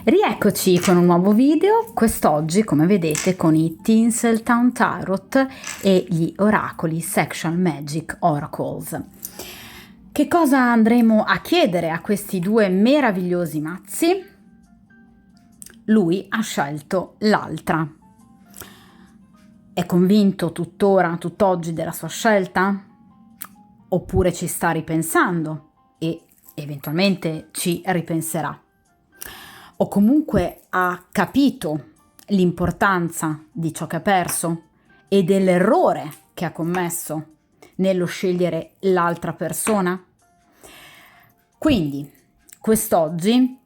Rieccoci con un nuovo video, quest'oggi come vedete con i Tinseltown Tarot e gli oracoli Sexual Magic Oracles. Che cosa andremo a chiedere a questi due meravigliosi mazzi? Lui ha scelto l'altra. È convinto tuttora, tutt'oggi della sua scelta? Oppure ci sta ripensando e eventualmente ci ripenserà? O comunque ha capito l'importanza di ciò che ha perso e dell'errore che ha commesso nello scegliere l'altra persona? Quindi, quest'oggi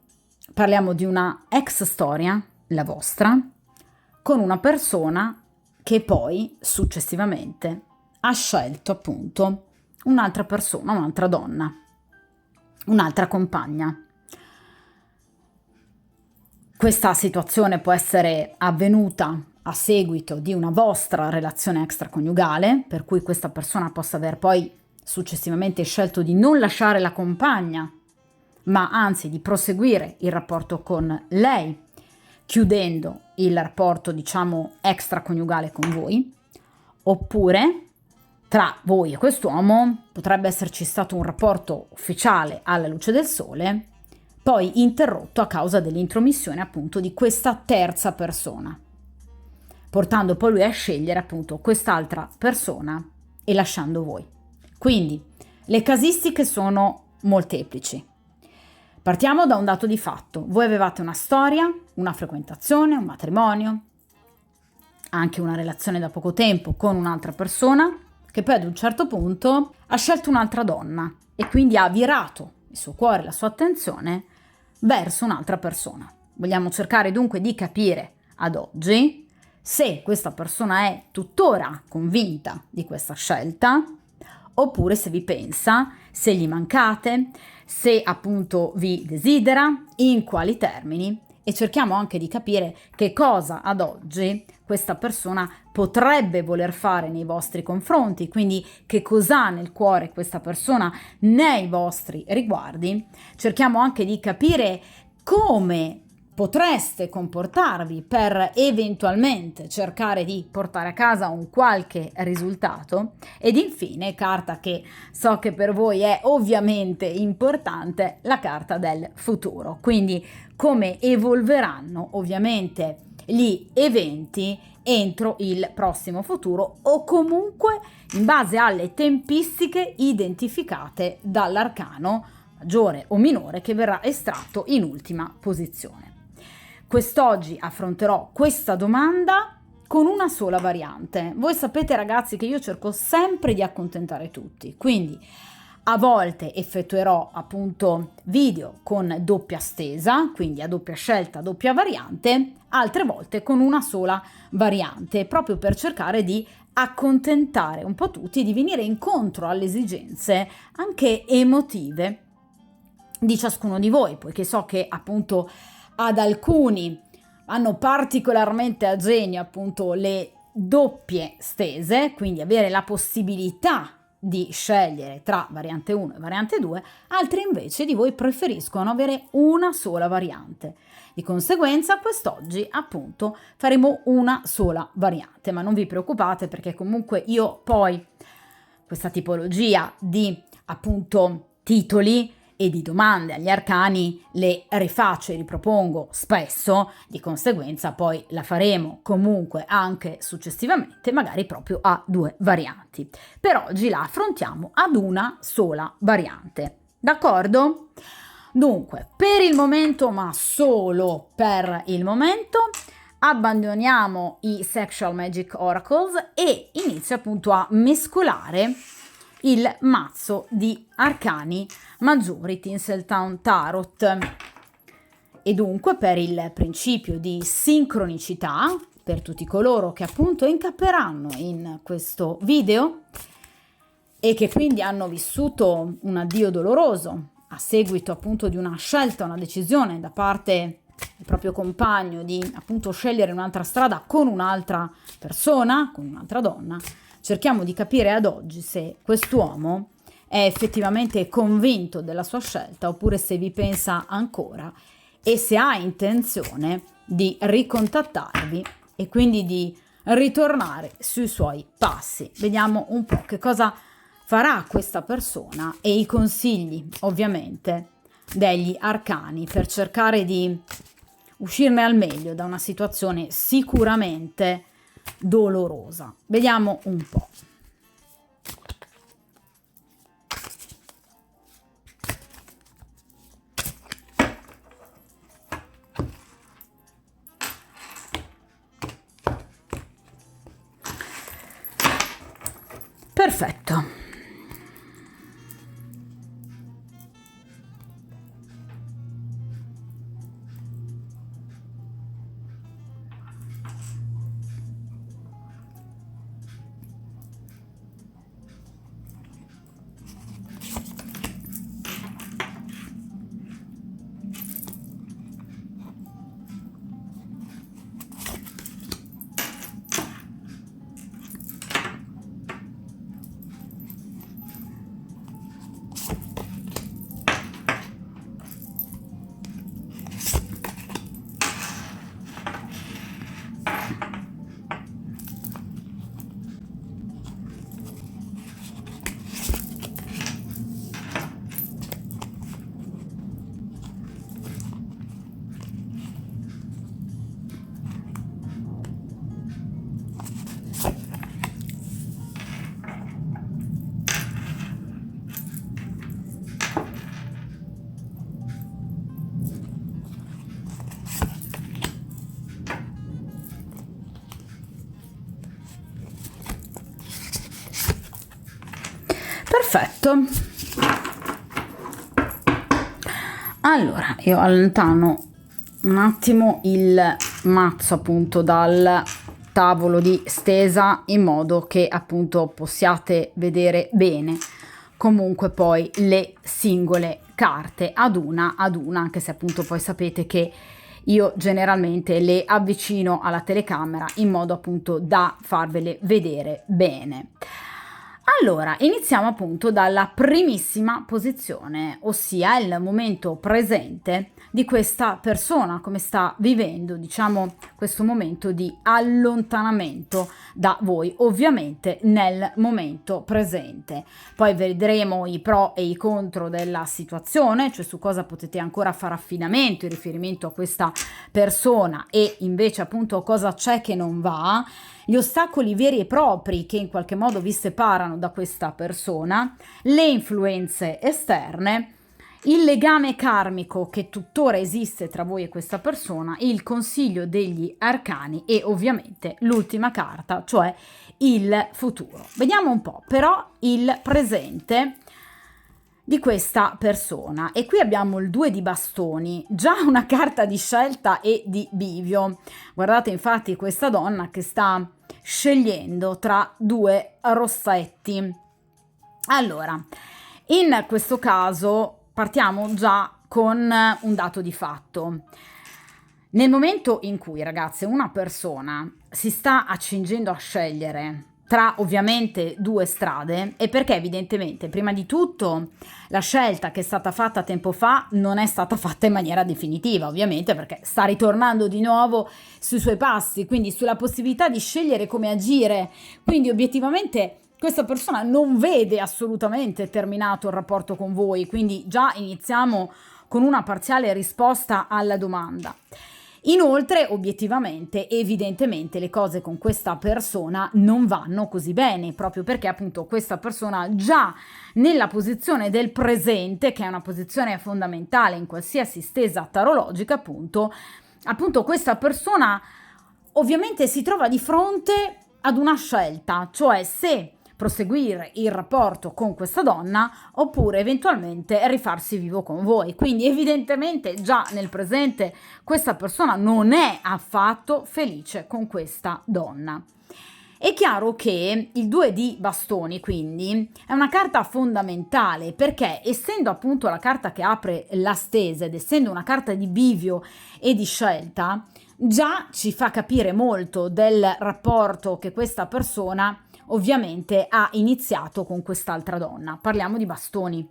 parliamo di una ex storia, la vostra, con una persona che poi successivamente ha scelto appunto un'altra persona, un'altra donna, un'altra compagna. Questa situazione può essere avvenuta a seguito di una vostra relazione extraconiugale, per cui questa persona possa aver poi successivamente scelto di non lasciare la compagna, ma anzi di proseguire il rapporto con lei, chiudendo il rapporto, diciamo, extraconiugale con voi, oppure tra voi e quest'uomo potrebbe esserci stato un rapporto ufficiale alla luce del sole, poi interrotto a causa dell'intromissione appunto di questa terza persona, portando poi lui a scegliere appunto quest'altra persona e lasciando voi. Quindi le casistiche sono molteplici. Partiamo da un dato di fatto: voi avevate una storia, una frequentazione, un matrimonio, anche una relazione da poco tempo con un'altra persona che poi ad un certo punto ha scelto un'altra donna e quindi ha virato il suo cuore, la sua attenzione verso un'altra persona. Vogliamo cercare dunque di capire ad oggi se questa persona è tuttora convinta di questa scelta, oppure se vi pensa, se gli mancate, se appunto vi desidera, in quali termini, e cerchiamo anche di capire che cosa ad oggi questa persona potrebbe voler fare nei vostri confronti, quindi che cos'ha nel cuore questa persona nei vostri riguardi. Cerchiamo anche di capire come potreste comportarvi per eventualmente cercare di portare a casa un qualche risultato. Ed infine, carta che so che per voi è ovviamente importante, la carta del futuro, quindi come evolveranno ovviamente gli eventi entro il prossimo futuro, o comunque in base alle tempistiche identificate dall'arcano maggiore o minore che verrà estratto in ultima posizione. Quest'oggi affronterò questa domanda con una sola variante. Voi sapete ragazzi che io cerco sempre di accontentare tutti, quindi a volte effettuerò appunto video con doppia stesa, quindi a doppia scelta, doppia variante, altre volte con una sola variante, proprio per cercare di accontentare un po' tutti e di venire incontro alle esigenze anche emotive di ciascuno di voi, poiché so che appunto ad alcuni hanno particolarmente a genio appunto le doppie stese, quindi avere la possibilità di scegliere tra variante 1 e variante 2, altri invece di voi preferiscono avere una sola variante. Di conseguenza quest'oggi appunto faremo una sola variante, ma non vi preoccupate perché comunque io poi questa tipologia di appunto titoli e di domande agli arcani le rifaccio e ripropongo spesso, di conseguenza poi la faremo comunque anche successivamente, magari proprio a due varianti. Per oggi la affrontiamo ad una sola variante, d'accordo? Dunque, per il momento, ma solo per il momento, abbandoniamo i Sexual Magic Oracles e inizio appunto a mescolare il mazzo di arcani maggiori Tinseltown Tarot. E dunque per il principio di sincronicità, per tutti coloro che appunto incapperanno in questo video e che quindi hanno vissuto un addio doloroso a seguito appunto di una scelta, una decisione da parte del proprio compagno di appunto scegliere un'altra strada con un'altra persona, con un'altra donna, cerchiamo di capire ad oggi se quest'uomo è effettivamente convinto della sua scelta oppure se vi pensa ancora e se ha intenzione di ricontattarvi e quindi di ritornare sui suoi passi. Vediamo un po' che cosa farà questa persona e i consigli ovviamente degli arcani per cercare di uscirne al meglio da una situazione sicuramente dolorosa. Vediamo un po'. Perfetto. Perfetto. Allora, io allontano un attimo il mazzo appunto dal tavolo di stesa in modo che appunto possiate vedere bene comunque poi le singole carte ad una, anche se appunto poi sapete che io generalmente le avvicino alla telecamera in modo appunto da farvele vedere bene. Allora, iniziamo appunto dalla primissima posizione, ossia il momento presente di questa persona, come sta vivendo, diciamo, questo momento di allontanamento da voi, ovviamente nel momento presente. Poi vedremo i pro e i contro della situazione, cioè su cosa potete ancora fare affidamento in riferimento a questa persona e invece appunto cosa c'è che non va, gli ostacoli veri e propri che in qualche modo vi separano da questa persona, le influenze esterne, il legame karmico che tuttora esiste tra voi e questa persona, il consiglio degli arcani e ovviamente l'ultima carta, cioè il futuro. Vediamo un po' però il presente di questa persona e qui abbiamo il 2 di bastoni, già una carta di scelta e di bivio. Guardate infatti questa donna che sta scegliendo tra due rossetti. Allora, in questo caso partiamo già con un dato di fatto. Nel momento in cui, ragazze, una persona si sta accingendo a scegliere tra ovviamente due strade, è perché evidentemente prima di tutto la scelta che è stata fatta tempo fa non è stata fatta in maniera definitiva, ovviamente perché sta ritornando di nuovo sui suoi passi, quindi sulla possibilità di scegliere come agire, quindi obiettivamente questa persona non vede assolutamente terminato il rapporto con voi, quindi già iniziamo con una parziale risposta alla domanda. Inoltre, obiettivamente, evidentemente le cose con questa persona non vanno così bene, proprio perché appunto questa persona già nella posizione del presente, che è una posizione fondamentale in qualsiasi stesa tarologica, appunto questa persona ovviamente si trova di fronte ad una scelta, cioè se proseguire il rapporto con questa donna oppure eventualmente rifarsi vivo con voi. Quindi evidentemente già nel presente questa persona non è affatto felice con questa donna. È chiaro che il 2 di bastoni quindi è una carta fondamentale perché essendo appunto la carta che apre la stesa ed essendo una carta di bivio e di scelta, già ci fa capire molto del rapporto che questa persona ovviamente ha iniziato con quest'altra donna. Parliamo di bastoni.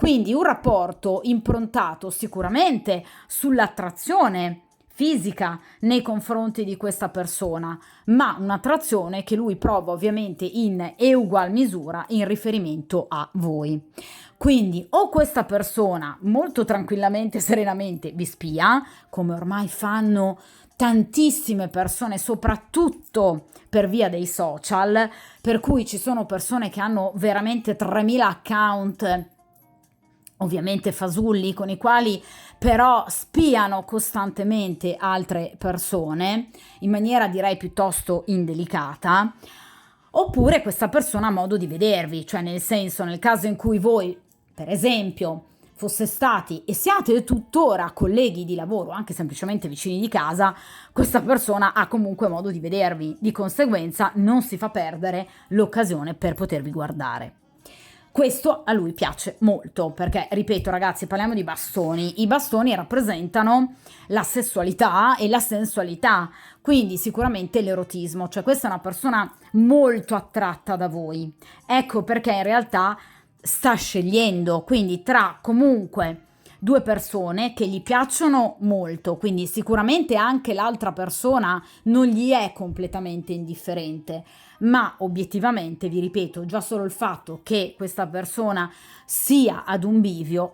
Quindi un rapporto improntato sicuramente sull'attrazione fisica nei confronti di questa persona, ma un'attrazione che lui prova ovviamente in egual misura in riferimento a voi. Quindi o questa persona molto tranquillamente, serenamente vi spia, come ormai fanno tantissime persone, soprattutto per via dei social, per cui ci sono persone che hanno veramente 3000 account, ovviamente fasulli, con i quali però spiano costantemente altre persone in maniera direi piuttosto indelicata. Oppure questa persona ha modo di vedervi, cioè nel senso, nel caso in cui voi, per esempio, fosse stati e siate tuttora colleghi di lavoro, anche semplicemente vicini di casa, questa persona ha comunque modo di vedervi, di conseguenza non si fa perdere l'occasione per potervi guardare. Questo a lui piace molto perché, ripeto ragazzi, parliamo di bastoni. I bastoni rappresentano la sessualità e la sensualità, quindi sicuramente l'erotismo, cioè questa è una persona molto attratta da voi. Ecco perché in realtà sta scegliendo, quindi tra comunque due persone che gli piacciono molto, quindi sicuramente anche l'altra persona non gli è completamente indifferente, ma obiettivamente, vi ripeto, già solo il fatto che questa persona sia ad un bivio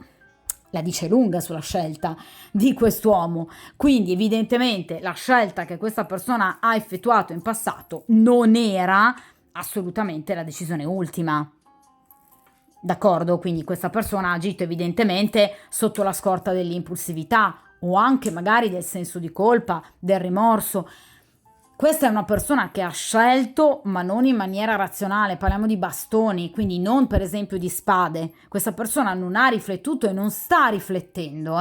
la dice lunga sulla scelta di quest'uomo. Quindi evidentemente la scelta che questa persona ha effettuato in passato non era assolutamente la decisione ultima. D'accordo? Quindi questa persona ha agito evidentemente sotto la scorta dell'impulsività o anche magari del senso di colpa, del rimorso. Questa è una persona che ha scelto, ma non in maniera razionale. Parliamo di bastoni, quindi non per esempio di spade. Questa persona non ha riflettuto e non sta riflettendo,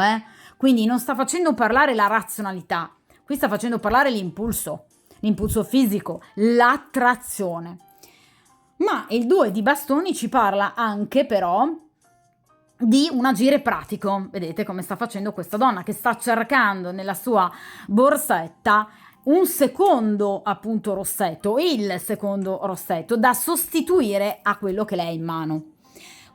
quindi non sta facendo parlare la razionalità. Qui sta facendo parlare l'impulso fisico, l'attrazione. Ma il 2 di bastoni ci parla anche però di un agire pratico. Vedete come sta facendo questa donna che sta cercando nella sua borsetta un secondo appunto rossetto, il secondo rossetto da sostituire a quello che lei ha in mano.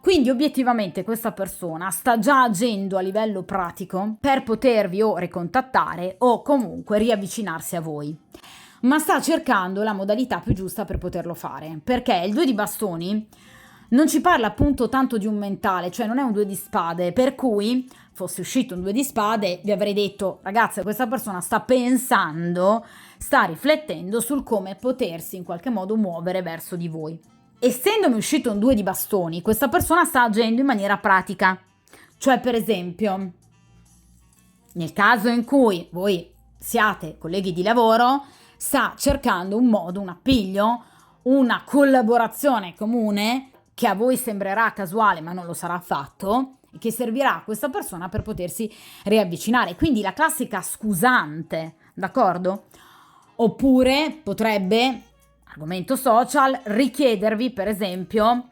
Quindi obiettivamente questa persona sta già agendo a livello pratico per potervi o ricontattare o comunque riavvicinarsi a voi, ma sta cercando la modalità più giusta per poterlo fare, perché il 2 di bastoni non ci parla appunto tanto di un mentale, cioè non è un 2 di spade, per cui fosse uscito un 2 di spade vi avrei detto ragazze, questa persona sta pensando, sta riflettendo sul come potersi in qualche modo muovere verso di voi. Essendomi uscito un 2 di bastoni, questa persona sta agendo in maniera pratica, cioè per esempio nel caso in cui voi siate colleghi di lavoro, sta cercando un modo, un appiglio, una collaborazione comune che a voi sembrerà casuale ma non lo sarà affatto e che servirà a questa persona per potersi riavvicinare. Quindi la classica scusante, d'accordo? Oppure potrebbe, argomento social, richiedervi per esempio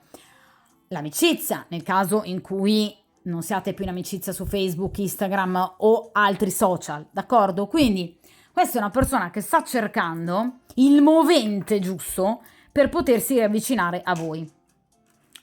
l'amicizia nel caso in cui non siate più in amicizia su Facebook, Instagram o altri social, d'accordo? Quindi questa è una persona che sta cercando il movente giusto per potersi riavvicinare a voi.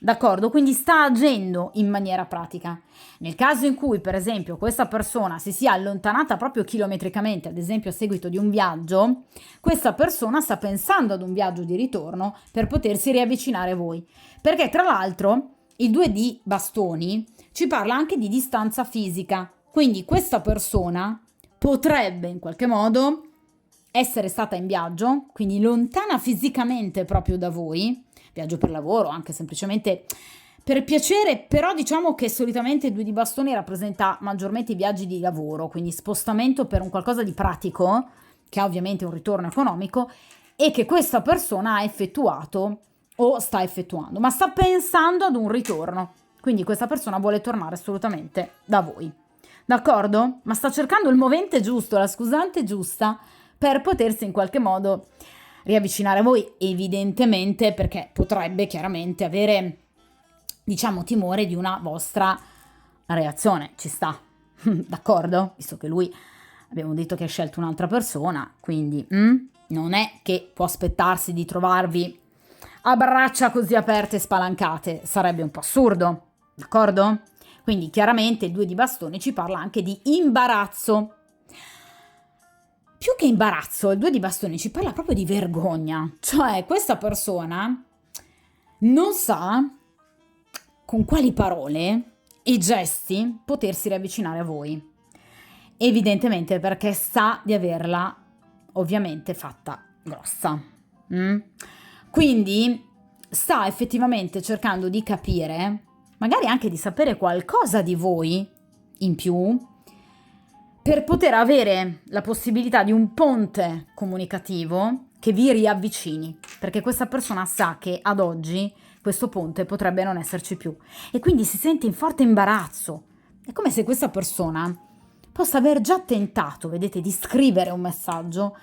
D'accordo? Quindi sta agendo in maniera pratica. Nel caso in cui, per esempio, questa persona si sia allontanata proprio chilometricamente, ad esempio a seguito di un viaggio, questa persona sta pensando ad un viaggio di ritorno per potersi riavvicinare a voi. Perché tra l'altro il 2 di bastoni ci parla anche di distanza fisica. Quindi questa persona potrebbe in qualche modo essere stata in viaggio, quindi lontana fisicamente proprio da voi, viaggio per lavoro, anche semplicemente per piacere, però diciamo che solitamente il 2 di bastoni rappresenta maggiormente i viaggi di lavoro, quindi spostamento per un qualcosa di pratico, che ha ovviamente un ritorno economico, e che questa persona ha effettuato o sta effettuando, ma sta pensando ad un ritorno, quindi questa persona vuole tornare assolutamente da voi, d'accordo? Ma sta cercando il movente giusto, la scusante giusta, per potersi in qualche modo riavvicinare a voi, evidentemente perché potrebbe chiaramente avere, diciamo, timore di una vostra reazione. Ci sta, d'accordo? Visto che lui, abbiamo detto che ha scelto un'altra persona, quindi non è che può aspettarsi di trovarvi a braccia così aperte e spalancate, sarebbe un po' assurdo, d'accordo? Quindi chiaramente il 2 di bastoni ci parla anche di imbarazzo. Più che imbarazzo, il 2 di bastoni ci parla proprio di vergogna, cioè questa persona non sa con quali parole e gesti potersi riavvicinare a voi. Evidentemente perché sa di averla ovviamente fatta grossa. Quindi sta effettivamente cercando di capire, magari anche di sapere qualcosa di voi in più, per poter avere la possibilità di un ponte comunicativo che vi riavvicini, perché questa persona sa che ad oggi questo ponte potrebbe non esserci più e quindi si sente in forte imbarazzo. È come se questa persona possa aver già tentato, vedete, di scrivere un messaggio,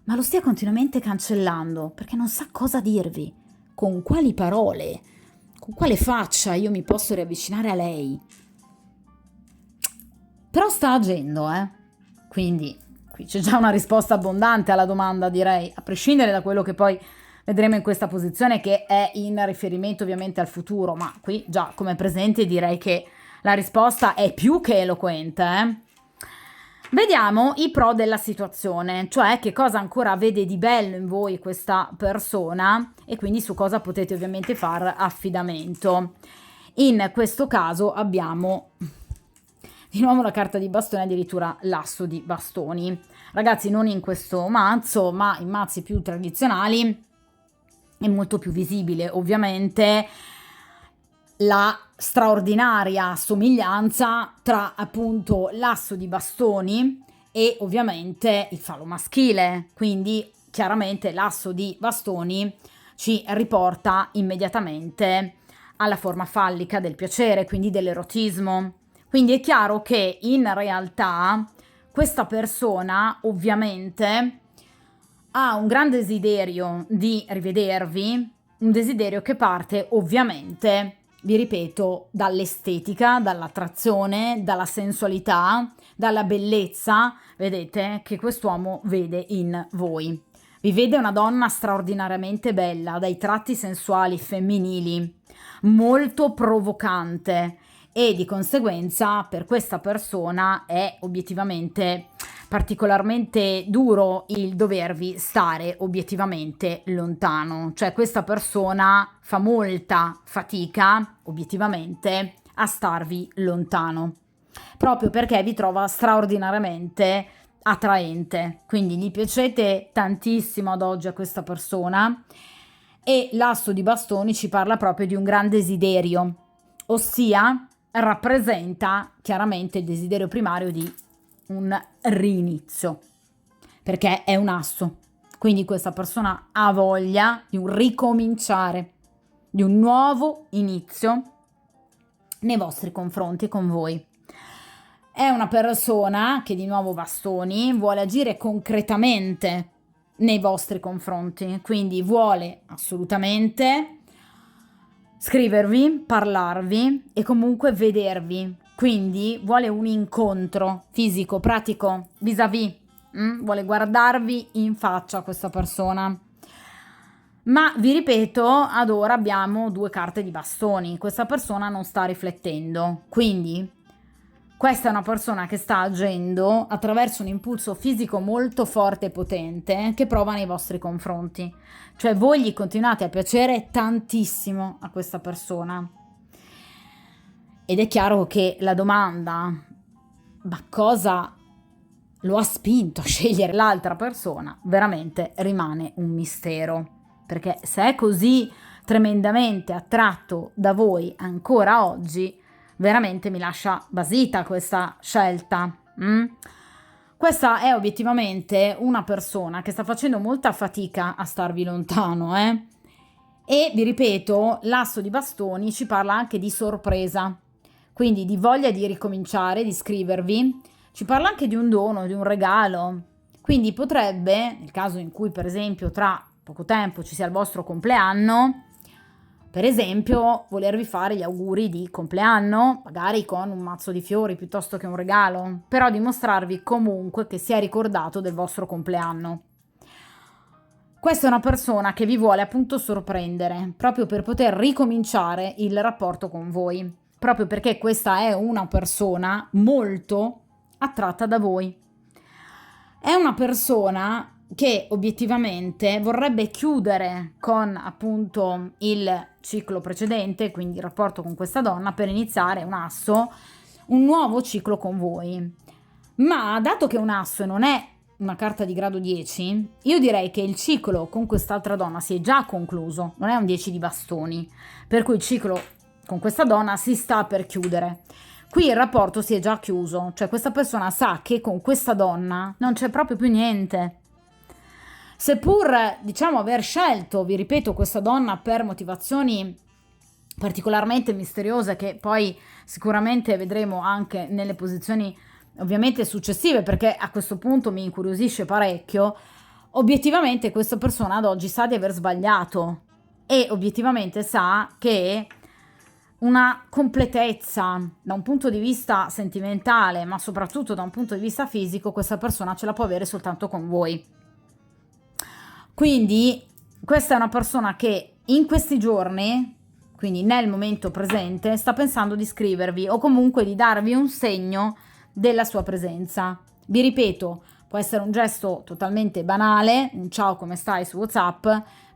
ma lo stia continuamente cancellando perché non sa cosa dirvi, con quali parole, con quale faccia io mi posso riavvicinare a lei. Però sta agendo, Quindi qui c'è già una risposta abbondante alla domanda, direi, a prescindere da quello che poi vedremo in questa posizione, che è in riferimento ovviamente al futuro, ma qui già come presente direi che la risposta è più che eloquente, Vediamo i pro della situazione, cioè che cosa ancora vede di bello in voi questa persona e quindi su cosa potete ovviamente far affidamento. In questo caso abbiamo di nuovo la carta di bastoni, addirittura l'asso di bastoni. Ragazzi, non in questo mazzo, ma in mazzi più tradizionali è molto più visibile ovviamente la straordinaria somiglianza tra appunto l'asso di bastoni e ovviamente il fallo maschile, quindi chiaramente l'asso di bastoni ci riporta immediatamente alla forma fallica del piacere, quindi dell'erotismo. Quindi è chiaro che in realtà questa persona ovviamente ha un gran desiderio di rivedervi, un desiderio che parte ovviamente, vi ripeto, dall'estetica, dall'attrazione, dalla sensualità, dalla bellezza, vedete, che quest'uomo vede in voi. Vi vede una donna straordinariamente bella, dai tratti sensuali femminili, molto provocante e di conseguenza per questa persona è obiettivamente particolarmente duro il dovervi stare obiettivamente lontano, cioè questa persona fa molta fatica obiettivamente a starvi lontano, proprio perché vi trova straordinariamente attraente, quindi gli piacete tantissimo ad oggi a questa persona e l'asso di bastoni ci parla proprio di un gran desiderio, ossia rappresenta chiaramente il desiderio primario di un rinizio, perché è un asso, quindi questa persona ha voglia di un ricominciare, di un nuovo inizio nei vostri confronti con voi. È una persona che, di nuovo bastoni, vuole agire concretamente nei vostri confronti, quindi vuole assolutamente scrivervi, parlarvi e comunque vedervi, quindi vuole un incontro fisico, pratico, vis-à-vis, vuole guardarvi in faccia questa persona. Ma vi ripeto, ad ora abbiamo 2 carte di bastoni, questa persona non sta riflettendo, quindi questa è una persona che sta agendo attraverso un impulso fisico molto forte e potente che prova nei vostri confronti. Cioè voi gli continuate a piacere tantissimo a questa persona. Ed è chiaro che la domanda, ma cosa lo ha spinto a scegliere l'altra persona, veramente rimane un mistero. Perché se è così tremendamente attratto da voi ancora oggi, veramente mi lascia basita questa scelta. Questa è obiettivamente una persona che sta facendo molta fatica a starvi lontano, E vi ripeto, l'asso di bastoni ci parla anche di sorpresa, quindi di voglia di ricominciare, di scrivervi, ci parla anche di un dono, di un regalo, quindi potrebbe, nel caso in cui per esempio tra poco tempo ci sia il vostro compleanno, per esempio volervi fare gli auguri di compleanno, magari con un mazzo di fiori piuttosto che un regalo, però dimostrarvi comunque che si è ricordato del vostro compleanno. Questa è una persona che vi vuole appunto sorprendere, proprio per poter ricominciare il rapporto con voi, proprio perché questa è una persona molto attratta da voi. È una persona che obiettivamente vorrebbe chiudere con appunto il ciclo precedente, quindi il rapporto con questa donna, per iniziare un nuovo ciclo con voi. Ma dato che un asso non è una carta di grado 10, io direi che il ciclo con quest'altra donna si è già concluso, non è un 10 di bastoni, per cui il ciclo con questa donna si sta per chiudere. Qui il rapporto si è già chiuso, cioè questa persona sa che con questa donna non c'è proprio più niente. Seppur, diciamo, aver scelto, vi ripeto, questa donna per motivazioni particolarmente misteriose che poi sicuramente vedremo anche nelle posizioni ovviamente successive, perché a questo punto mi incuriosisce parecchio, obiettivamente questa persona ad oggi sa di aver sbagliato e obiettivamente sa che una completezza da un punto di vista sentimentale, ma soprattutto da un punto di vista fisico, questa persona ce la può avere soltanto con voi. Quindi questa è una persona che in questi giorni, quindi nel momento presente, sta pensando di scrivervi o comunque di darvi un segno della sua presenza. Vi ripeto, può essere un gesto totalmente banale, un ciao come stai su WhatsApp,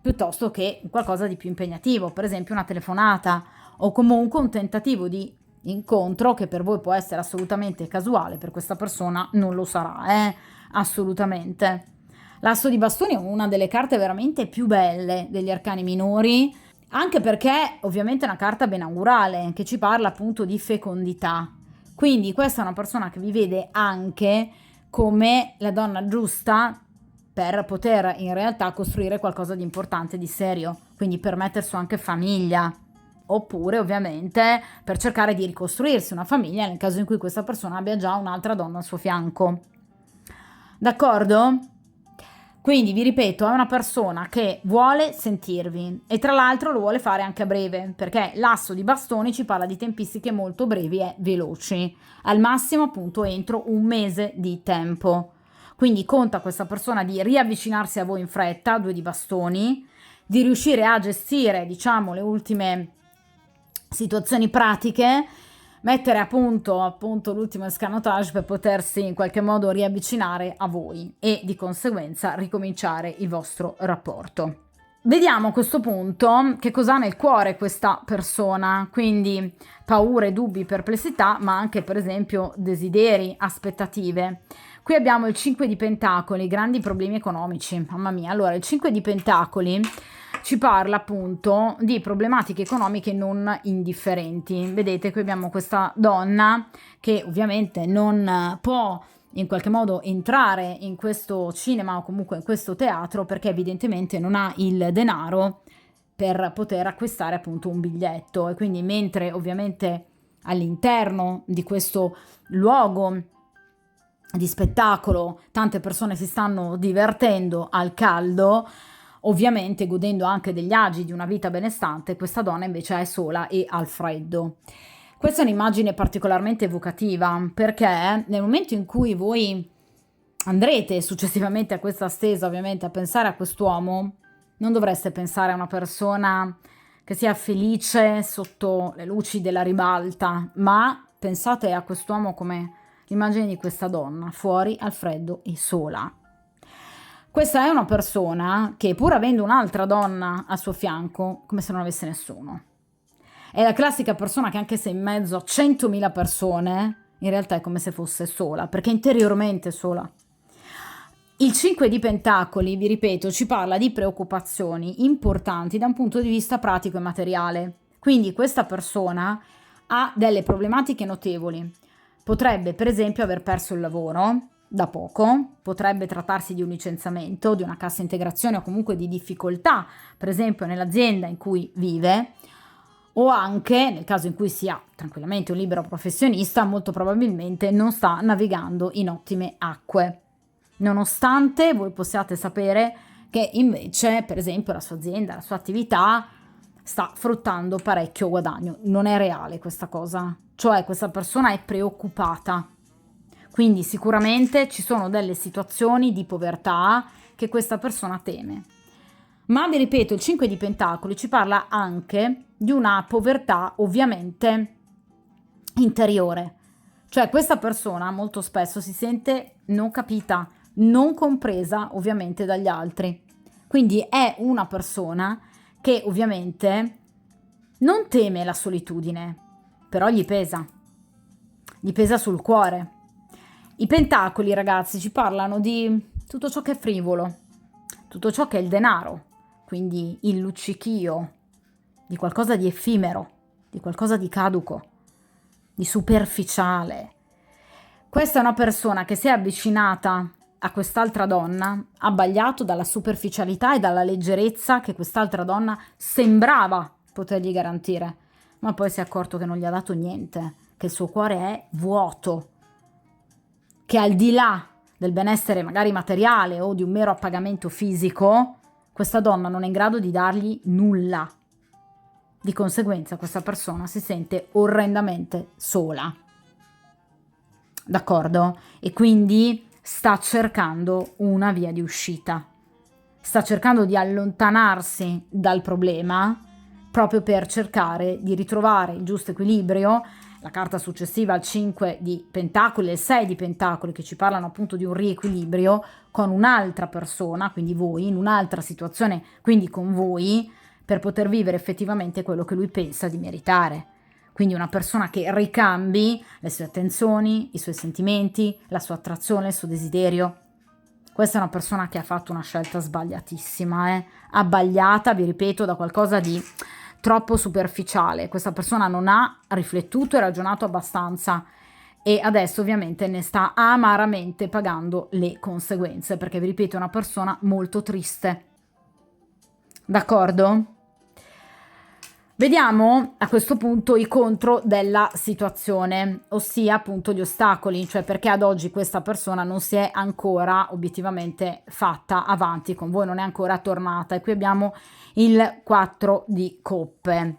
piuttosto che qualcosa di più impegnativo, per esempio una telefonata o comunque un tentativo di incontro che per voi può essere assolutamente casuale, per questa persona non lo sarà, assolutamente. L'asso di bastoni è una delle carte veramente più belle degli arcani minori, anche perché ovviamente è una carta benaugurale che ci parla appunto di fecondità. Quindi questa è una persona che vi vede anche come la donna giusta per poter in realtà costruire qualcosa di importante, di serio, quindi per mettersi anche famiglia, oppure ovviamente per cercare di ricostruirsi una famiglia nel caso in cui questa persona abbia già un'altra donna al suo fianco. D'accordo? Quindi vi ripeto, è una persona che vuole sentirvi e tra l'altro lo vuole fare anche a breve, perché l'asso di bastoni ci parla di tempistiche molto brevi e veloci, al massimo appunto entro un mese di tempo. Quindi conta questa persona di riavvicinarsi a voi in fretta, 2 di bastoni, di riuscire a gestire, diciamo, le ultime situazioni pratiche, mettere a punto l'ultimo escamotage per potersi in qualche modo riavvicinare a voi e di conseguenza ricominciare il vostro rapporto. Vediamo a questo punto che cosa ha nel cuore questa persona, quindi paure, dubbi, perplessità, ma anche per esempio desideri, aspettative. Qui abbiamo il 5 di Pentacoli, grandi problemi economici, mamma mia. Allora, il 5 di Pentacoli ci parla appunto di problematiche economiche non indifferenti. Vedete, qui abbiamo questa donna che ovviamente non può in qualche modo entrare in questo cinema o comunque in questo teatro perché evidentemente non ha il denaro per poter acquistare appunto un biglietto, e quindi mentre ovviamente all'interno di questo luogo di spettacolo tante persone si stanno divertendo al caldo, ovviamente godendo anche degli agi di una vita benestante, questa donna invece è sola e al freddo. Questa è un'immagine particolarmente evocativa perché nel momento in cui voi andrete successivamente a questa stesa ovviamente a pensare a quest'uomo, non dovreste pensare a una persona che sia felice sotto le luci della ribalta, ma pensate a quest'uomo come l'immagine di questa donna, fuori al freddo e sola. Questa è una persona che pur avendo un'altra donna al suo fianco, come se non avesse nessuno. È la classica persona che anche se in mezzo a 100.000 persone, in realtà è come se fosse sola, perché è interiormente sola. Il 5 di Pentacoli, vi ripeto, ci parla di preoccupazioni importanti da un punto di vista pratico e materiale. Quindi questa persona ha delle problematiche notevoli. Potrebbe, per esempio, aver perso il lavoro da poco, potrebbe trattarsi di un licenziamento, di una cassa integrazione o comunque di difficoltà, per esempio nell'azienda in cui vive, o anche, nel caso in cui sia tranquillamente un libero professionista, molto probabilmente non sta navigando in ottime acque. Nonostante voi possiate sapere che invece, per esempio, la sua azienda, la sua attività sta fruttando parecchio guadagno. Non è reale questa cosa, cioè questa persona è preoccupata. Quindi sicuramente ci sono delle situazioni di povertà che questa persona teme. Ma vi ripeto, il 5 di Pentacoli ci parla anche di una povertà ovviamente interiore. Cioè questa persona molto spesso si sente non capita, non compresa ovviamente dagli altri. Quindi è una persona che ovviamente non teme la solitudine, però gli pesa sul cuore. I pentacoli, ragazzi, ci parlano di tutto ciò che è frivolo, tutto ciò che è il denaro, quindi il luccichio di qualcosa di effimero, di qualcosa di caduco, di superficiale. Questa è una persona che si è avvicinata a quest'altra donna, abbagliato dalla superficialità e dalla leggerezza che quest'altra donna sembrava potergli garantire, ma poi si è accorto che non gli ha dato niente, che il suo cuore è vuoto, che al di là del benessere magari materiale o di un mero appagamento fisico, questa donna non è in grado di dargli nulla. Di conseguenza questa persona si sente orrendamente sola. D'accordo? E quindi sta cercando una via di uscita. Sta cercando di allontanarsi dal problema proprio per cercare di ritrovare il giusto equilibrio. La carta successiva al 5 di Pentacoli e il 6 di Pentacoli, che ci parlano appunto di un riequilibrio con un'altra persona, quindi voi, in un'altra situazione, quindi con voi, per poter vivere effettivamente quello che lui pensa di meritare. Quindi una persona che ricambi le sue attenzioni, i suoi sentimenti, la sua attrazione, il suo desiderio. Questa è una persona che ha fatto una scelta sbagliatissima, abbagliata, vi ripeto, da qualcosa di troppo superficiale. Questa persona non ha riflettuto e ragionato abbastanza e adesso ovviamente ne sta amaramente pagando le conseguenze, perché vi ripeto è una persona molto triste. D'accordo? Vediamo a questo punto i contro della situazione, ossia appunto gli ostacoli, cioè perché ad oggi questa persona non si è ancora obiettivamente fatta avanti con voi, non è ancora tornata. E qui abbiamo il 4 di coppe.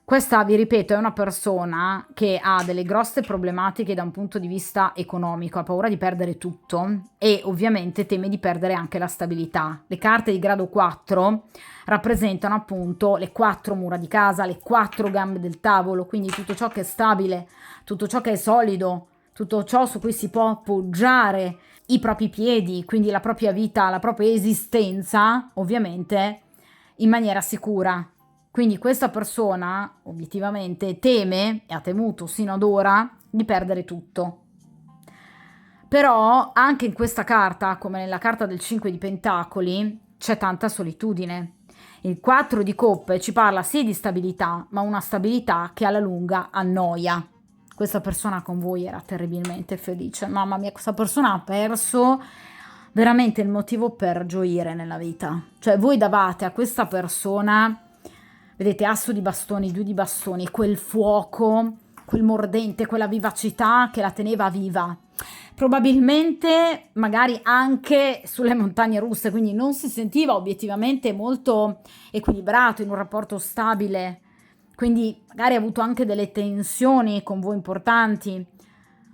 Questa, vi ripeto, è una persona che ha delle grosse problematiche da un punto di vista economico, ha paura di perdere tutto e ovviamente teme di perdere anche la stabilità. Le carte di grado 4 rappresentano appunto le 4 mura di casa, le 4 gambe del tavolo, quindi tutto ciò che è stabile, tutto ciò che è solido, tutto ciò su cui si può appoggiare i propri piedi, quindi la propria vita, la propria esistenza, ovviamente in maniera sicura. Quindi questa persona obiettivamente teme e ha temuto sino ad ora di perdere tutto. Però anche in questa carta, come nella carta del 5 di Pentacoli, c'è tanta solitudine. Il 4 di coppe ci parla sì di stabilità, ma una stabilità che alla lunga annoia. Questa persona con voi era terribilmente felice. Mamma mia, questa persona ha perso veramente il motivo per gioire nella vita. Cioè voi davate a questa persona, vedete, asso di bastoni, 2 di bastoni, quel fuoco, quel mordente, quella vivacità che la teneva viva. Probabilmente magari anche sulle montagne russe, quindi non si sentiva obiettivamente molto equilibrato in un rapporto stabile, quindi magari ha avuto anche delle tensioni con voi importanti,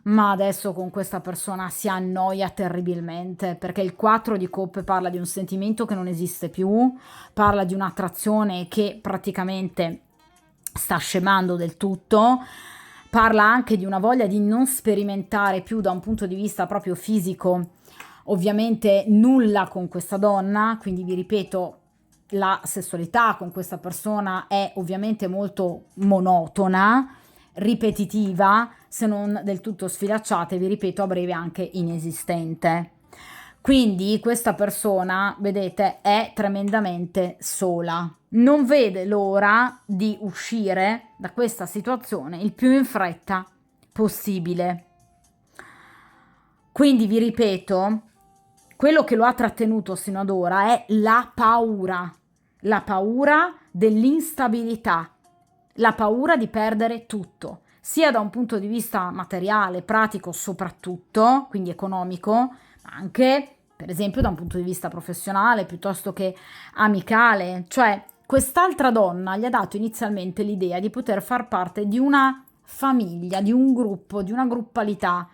ma adesso con questa persona si annoia terribilmente, perché il 4 di coppe parla di un sentimento che non esiste più, parla di un'attrazione che praticamente sta scemando del tutto, parla anche di una voglia di non sperimentare più da un punto di vista proprio fisico, ovviamente nulla con questa donna, quindi vi ripeto, la sessualità con questa persona è ovviamente molto monotona, ripetitiva, se non del tutto sfilacciata e vi ripeto a breve anche inesistente. Quindi questa persona, vedete, è tremendamente sola. Non vede l'ora di uscire da questa situazione il più in fretta possibile. Quindi vi ripeto, quello che lo ha trattenuto sino ad ora è la paura dell'instabilità, la paura di perdere tutto, sia da un punto di vista materiale, pratico soprattutto, quindi economico, ma anche per esempio da un punto di vista professionale piuttosto che amicale. Cioè quest'altra donna gli ha dato inizialmente l'idea di poter far parte di una famiglia, di un gruppo, di una gruppalità,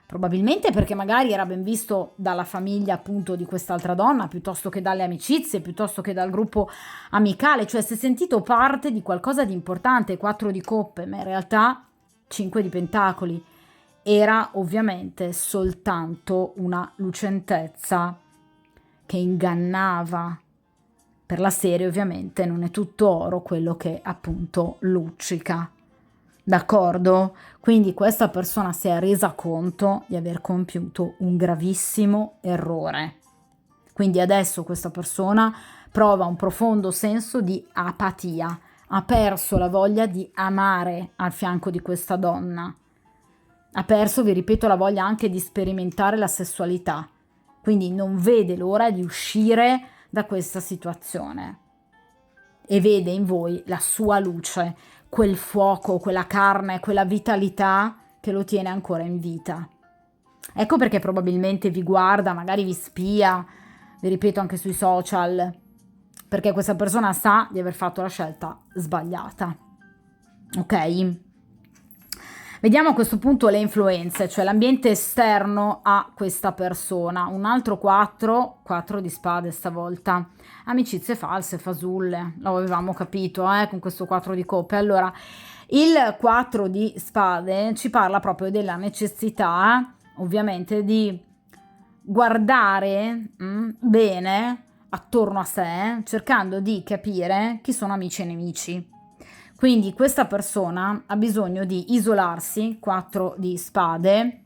probabilmente perché magari era ben visto dalla famiglia appunto di quest'altra donna, piuttosto che dalle amicizie, piuttosto che dal gruppo amicale, cioè si è sentito parte di qualcosa di importante, 4 di coppe, ma in realtà 5 di pentacoli. Era ovviamente soltanto una lucentezza che ingannava. Per la serie ovviamente non è tutto oro quello che appunto luccica. D'accordo? Quindi questa persona si è resa conto di aver compiuto un gravissimo errore. Quindi adesso questa persona prova un profondo senso di apatia, ha perso la voglia di amare al fianco di questa donna, ha perso, vi ripeto, la voglia anche di sperimentare la sessualità, quindi non vede l'ora di uscire da questa situazione e vede in voi la sua luce, quel fuoco, quella carne, quella vitalità che lo tiene ancora in vita. Ecco perché probabilmente vi guarda, magari vi spia, vi ripeto anche sui social, perché questa persona sa di aver fatto la scelta sbagliata. Ok? Vediamo a questo punto le influenze, cioè l'ambiente esterno a questa persona. Un altro 4 di spade stavolta. Amicizie false, fasulle, lo avevamo capito con questo 4 di coppe. Allora, il 4 di spade ci parla proprio della necessità, ovviamente, di guardare bene attorno a sé, cercando di capire chi sono amici e nemici. Quindi questa persona ha bisogno di isolarsi, 4 di spade,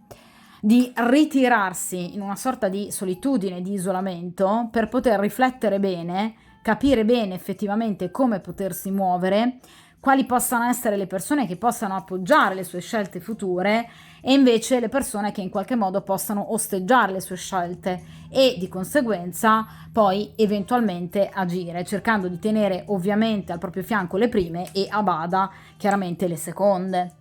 di ritirarsi in una sorta di solitudine, di isolamento, per poter riflettere bene, capire bene effettivamente come potersi muovere, quali possano essere le persone che possano appoggiare le sue scelte future e invece le persone che in qualche modo possano osteggiare le sue scelte e di conseguenza poi eventualmente agire, cercando di tenere ovviamente al proprio fianco le prime e a bada chiaramente le seconde.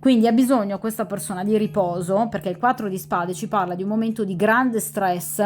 Quindi ha bisogno questa persona di riposo, perché il 4 di spade ci parla di un momento di grande stress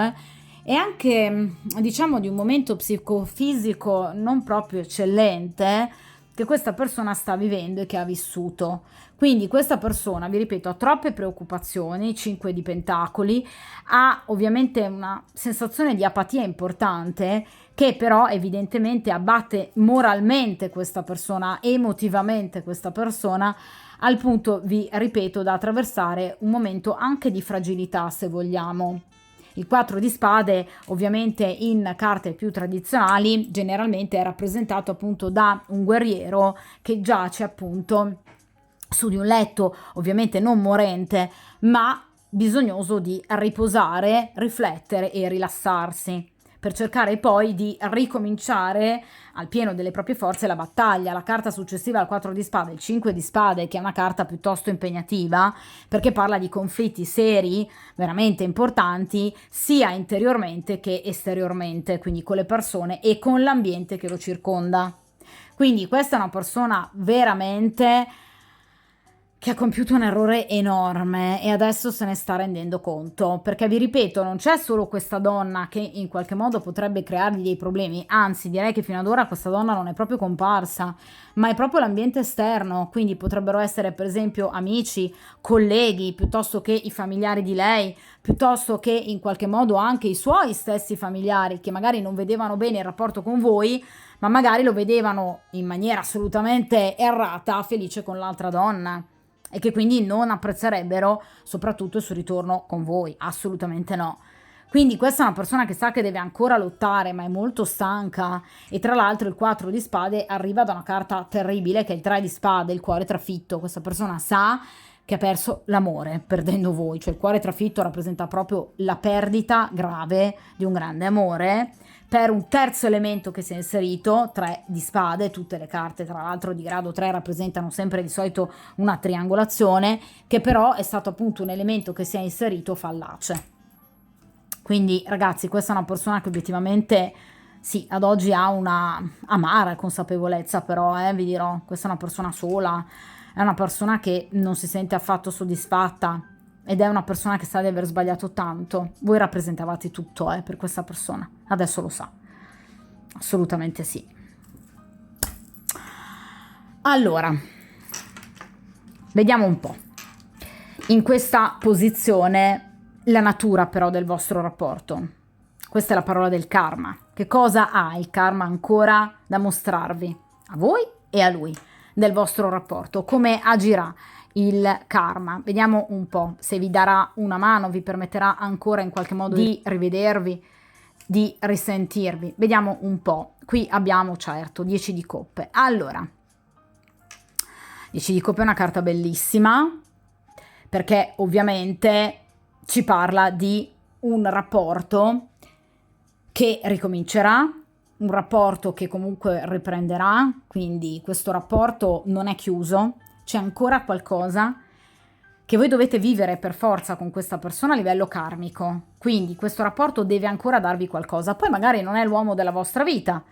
e anche diciamo di un momento psicofisico non proprio eccellente che questa persona sta vivendo e che ha vissuto. Quindi questa persona, vi ripeto, ha troppe preoccupazioni, 5 di pentacoli, ha ovviamente una sensazione di apatia importante che però evidentemente abbatte moralmente questa persona, emotivamente questa persona, al punto, vi ripeto, da attraversare un momento anche di fragilità, se vogliamo. Il 4 di spade, ovviamente in carte più tradizionali, generalmente è rappresentato appunto da un guerriero che giace appunto su di un letto, ovviamente non morente, ma bisognoso di riposare, riflettere e rilassarsi, per cercare poi di ricominciare al pieno delle proprie forze la battaglia. La carta successiva al 4 di spade, il 5 di spade, che è una carta piuttosto impegnativa, perché parla di conflitti seri, veramente importanti, sia interiormente che esteriormente, quindi con le persone e con l'ambiente che lo circonda. Quindi questa è una persona veramente che ha compiuto un errore enorme e adesso se ne sta rendendo conto, perché vi ripeto, non c'è solo questa donna che in qualche modo potrebbe creargli dei problemi, anzi direi che fino ad ora questa donna non è proprio comparsa, ma è proprio l'ambiente esterno, quindi potrebbero essere per esempio amici, colleghi, piuttosto che i familiari di lei, piuttosto che in qualche modo anche i suoi stessi familiari che magari non vedevano bene il rapporto con voi, ma magari lo vedevano in maniera assolutamente errata, felice con l'altra donna, e che quindi non apprezzerebbero soprattutto il suo ritorno con voi, assolutamente no. Quindi questa è una persona che sa che deve ancora lottare, ma è molto stanca, e tra l'altro il 4 di spade arriva da una carta terribile che è il 3 di spade, il cuore trafitto. Questa persona sa che ha perso l'amore perdendo voi, cioè il cuore trafitto rappresenta proprio la perdita grave di un grande amore per un terzo elemento che si è inserito, 3 di spade. Tutte le carte tra l'altro di grado 3 rappresentano sempre di solito una triangolazione, che però è stato appunto un elemento che si è inserito fallace. Quindi ragazzi, questa è una persona che obiettivamente sì, ad oggi ha una amara consapevolezza, però vi dirò, questa è una persona sola, è una persona che non si sente affatto soddisfatta ed è una persona che sa di aver sbagliato tanto. Voi rappresentavate tutto per questa persona, adesso lo sa, assolutamente sì. Allora, vediamo un po'. In questa posizione la natura però del vostro rapporto. Questa è la parola del karma. Che cosa ha il karma ancora da mostrarvi a voi e a lui del vostro rapporto? Come agirà? il karma. Vediamo un po' se vi darà una mano, vi permetterà ancora in qualche modo di rivedervi, di risentirvi. Vediamo un po'. Qui abbiamo certo 10 di coppe. Allora, 10 di coppe è una carta bellissima, perché ovviamente ci parla di un rapporto che ricomincerà, un rapporto che comunque riprenderà, quindi questo rapporto non è chiuso, c'è ancora qualcosa che voi dovete vivere per forza con questa persona a livello karmico, quindi questo rapporto deve ancora darvi qualcosa, poi magari non è l'uomo della vostra vita,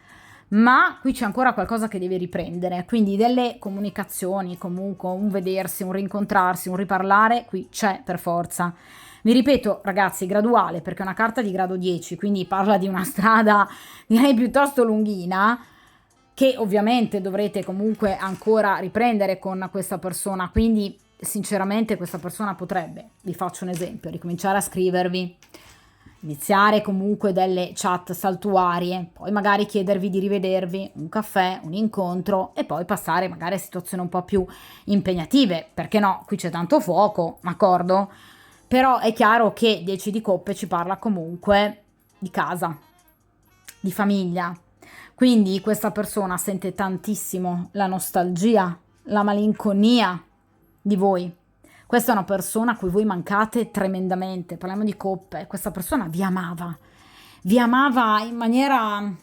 ma qui c'è ancora qualcosa che deve riprendere, quindi delle comunicazioni, comunque un vedersi, un rincontrarsi, un riparlare, qui c'è per forza. Vi ripeto ragazzi, graduale, perché è una carta di grado 10, quindi parla di una strada direi piuttosto lunghina, che ovviamente dovrete comunque ancora riprendere con questa persona, quindi sinceramente questa persona potrebbe, vi faccio un esempio, ricominciare a scrivervi, iniziare comunque delle chat saltuarie, poi magari chiedervi di rivedervi, un caffè, un incontro e poi passare magari a situazioni un po' più impegnative, perché no, qui c'è tanto fuoco, d'accordo? Però è chiaro che 10 di coppe ci parla comunque di casa, di famiglia, quindi questa persona sente tantissimo la nostalgia, la malinconia di voi. Questa è una persona a cui voi mancate tremendamente, parliamo di coppe, questa persona vi amava in maniera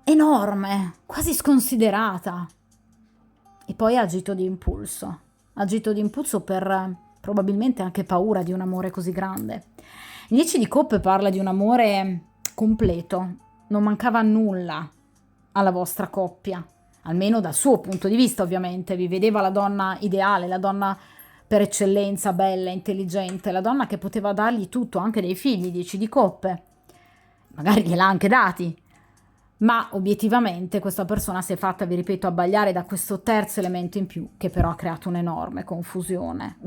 enorme, quasi sconsiderata, e poi ha agito di impulso per probabilmente anche paura di un amore così grande. Il 10 di coppe parla di un amore completo, non mancava nulla alla vostra coppia, almeno dal suo punto di vista ovviamente, vi vedeva la donna ideale, la donna per eccellenza, bella, intelligente, la donna che poteva dargli tutto, anche dei figli, 10 di coppe, magari gliel'ha anche dati, ma obiettivamente questa persona si è fatta, vi ripeto, abbagliare da questo terzo elemento in più, che però ha creato un'enorme confusione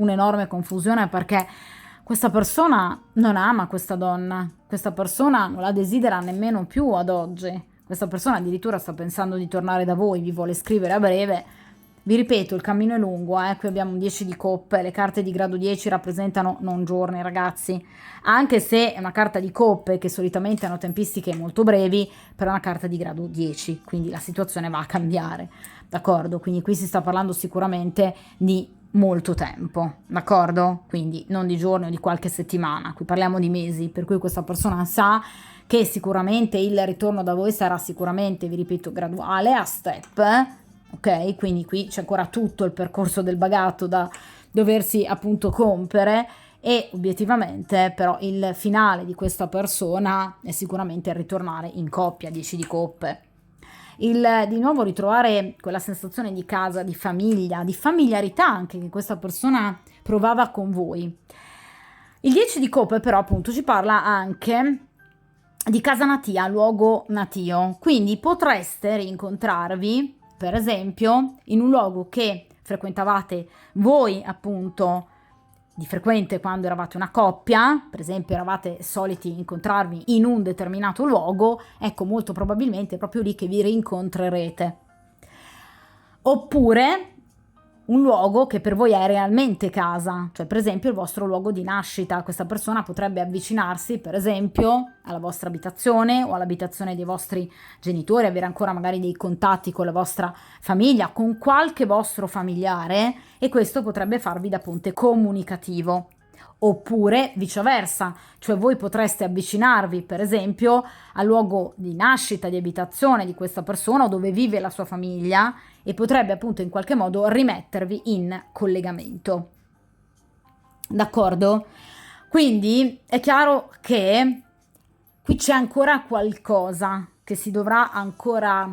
perché questa persona non ama questa donna, questa persona non la desidera nemmeno più ad oggi, questa persona addirittura sta pensando di tornare da voi, vi vuole scrivere a breve. Vi ripeto, il cammino è lungo, qui abbiamo un 10 di coppe, le carte di grado 10 rappresentano non giorni ragazzi, anche se è una carta di coppe che solitamente hanno tempistiche molto brevi, però è una carta di grado 10, quindi la situazione va a cambiare, d'accordo? Quindi qui si sta parlando sicuramente di molto tempo, d'accordo? Quindi non di giorni o di qualche settimana, qui parliamo di mesi, per cui questa persona sa che sicuramente il ritorno da voi sarà sicuramente, vi ripeto, graduale, a step, ok? Quindi qui c'è ancora tutto il percorso del bagato da doversi appunto compiere, e obiettivamente però il finale di questa persona è sicuramente il ritornare in coppia, 10 di coppe. Il di nuovo ritrovare quella sensazione di casa, di famiglia, di familiarità anche che questa persona provava con voi. Il 10 di coppe però appunto ci parla anche di casa natia, luogo natio, quindi potreste rincontrarvi per esempio in un luogo che frequentavate voi appunto di frequente quando eravate una coppia, per esempio eravate soliti incontrarvi in un determinato luogo, ecco molto probabilmente è proprio lì che vi rincontrerete. Oppure un luogo che per voi è realmente casa, cioè per esempio il vostro luogo di nascita. Questa persona potrebbe avvicinarsi per esempio alla vostra abitazione o all'abitazione dei vostri genitori, avere ancora magari dei contatti con la vostra famiglia, con qualche vostro familiare, e questo potrebbe farvi da ponte comunicativo. Oppure viceversa, cioè voi potreste avvicinarvi per esempio al luogo di nascita, di abitazione di questa persona dove vive la sua famiglia, e potrebbe appunto in qualche modo rimettervi in collegamento. D'accordo? Quindi è chiaro che qui c'è ancora qualcosa che si dovrà ancora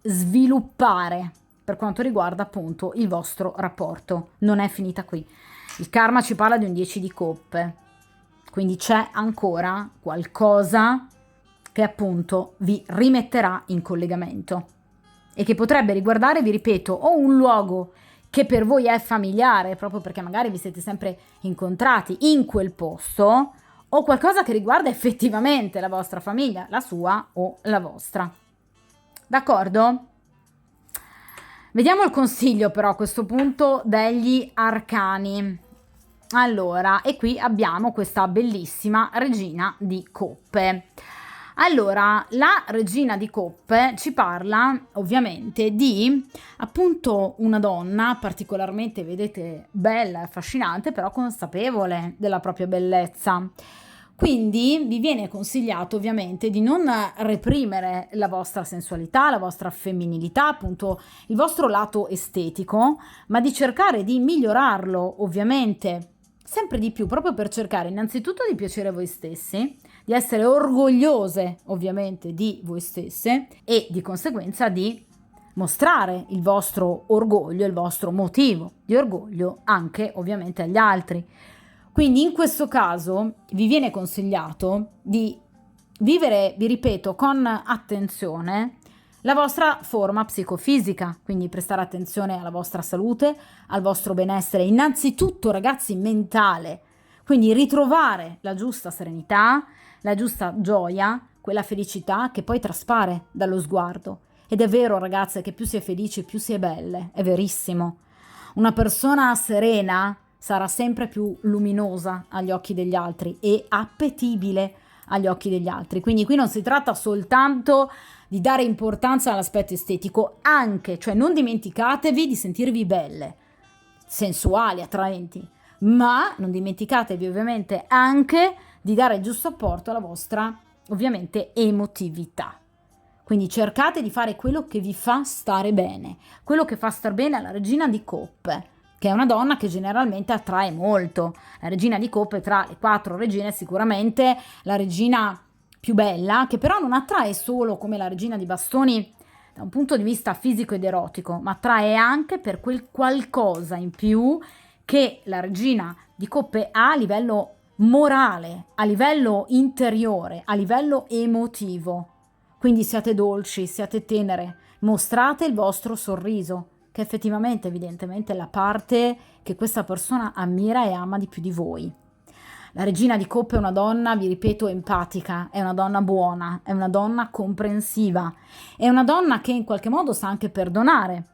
sviluppare per quanto riguarda appunto il vostro rapporto. Non è finita qui. Il karma ci parla di un 10 di coppe, quindi c'è ancora qualcosa che appunto vi rimetterà in collegamento e che potrebbe riguardare, vi ripeto, o un luogo che per voi è familiare, proprio perché magari vi siete sempre incontrati in quel posto, o qualcosa che riguarda effettivamente la vostra famiglia, la sua o la vostra. D'accordo? Vediamo il consiglio però a questo punto degli arcani. Allora, e qui abbiamo questa bellissima regina di coppe. Allora, la regina di coppe ci parla ovviamente di appunto una donna particolarmente, vedete, bella e affascinante, però consapevole della propria bellezza. Quindi vi viene consigliato ovviamente di non reprimere la vostra sensualità, la vostra femminilità, appunto il vostro lato estetico, ma di cercare di migliorarlo ovviamente sempre di più, proprio per cercare innanzitutto di piacere a voi stessi, di essere orgogliose ovviamente di voi stesse e di conseguenza di mostrare il vostro orgoglio, il vostro motivo di orgoglio anche ovviamente agli altri. Quindi in questo caso vi viene consigliato di vivere, vi ripeto, con attenzione la vostra forma psicofisica, quindi prestare attenzione alla vostra salute, al vostro benessere, innanzitutto ragazzi mentale, quindi ritrovare la giusta serenità, la giusta gioia, quella felicità che poi traspare dallo sguardo. Ed è vero ragazze che più si è felici più si è belle, è verissimo. Una persona serena sarà sempre più luminosa agli occhi degli altri e appetibile agli occhi degli altri. Quindi qui non si tratta soltanto di dare importanza all'aspetto estetico, anche, cioè non dimenticatevi di sentirvi belle, sensuali, attraenti, ma non dimenticatevi ovviamente anche di dare il giusto apporto alla vostra, ovviamente, emotività. Quindi cercate di fare quello che vi fa stare bene, quello che fa star bene alla regina di coppe, che è una donna che generalmente attrae molto. La regina di coppe tra le 4 regine è sicuramente la regina più bella, che però non attrae solo come la regina di bastoni da un punto di vista fisico ed erotico, ma attrae anche per quel qualcosa in più che la regina di coppe ha a livello morale, a livello interiore, a livello emotivo. Quindi siate dolci, siate tenere, mostrate il vostro sorriso, che effettivamente, evidentemente, è la parte che questa persona ammira e ama di più di voi. La regina di coppe è una donna, vi ripeto, empatica, è una donna buona, è una donna comprensiva, è una donna che in qualche modo sa anche perdonare,